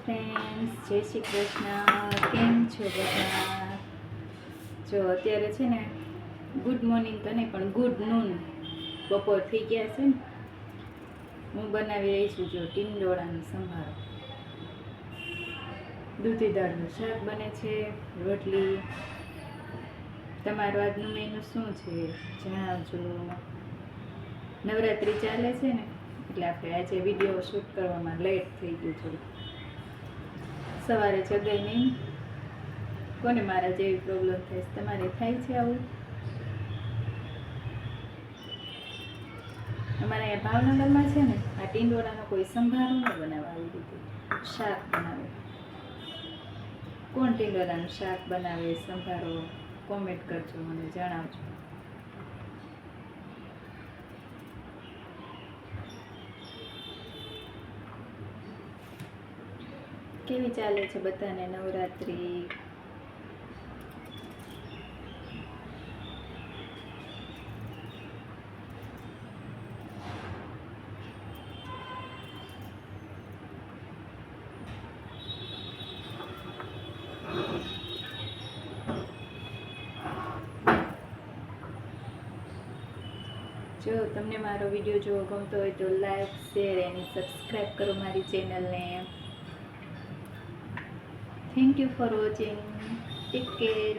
Friends, જય શ્રી કૃષ્ણ. કેમ છો બધા? જો અત્યારે છે ને ગુડ મોર્નિંગ તો નહીં પણ ગુડ નૂન બપોર થઈ ગયા છે ને. હું બનાવી રહી છું જો ટીંડોળાનો સંભારો. દૂધી દાળનું શાક બને છે, રોટલી. તમારો આજનો મેનુ શું છે જણાવજો. નવરાત્રિ ચાલે છે ને એટલે આપણે આજે વિડીયો શૂટ કરવામાં લેટ થઈ ગયું થોડું. સવારે જગાઈ નહીં. કોને મારા જેવી પ્રોબ્લેમ થાય છે? તમારે થાય છે આવું? અમારે અહીંયા ભાવનગરમાં છે ને આ ટીંડોળાનો કોઈ સંભારો ન બનાવે આવી રીતે, શાક બનાવે. કોણ ટીંડોળાનું શાક બનાવે, સંભારો? કોમેન્ટ કરજો, મને જણાવજો. કેવી ચાલે છે બધાને નવરાત્રિ? જો તમને મારો વિડીયો જોવો ગમતો હોય તો લાઈક, શેર અને સબસ્ક્રાઈબ કરો મારી ચેનલને. Thank you for watching. Take care.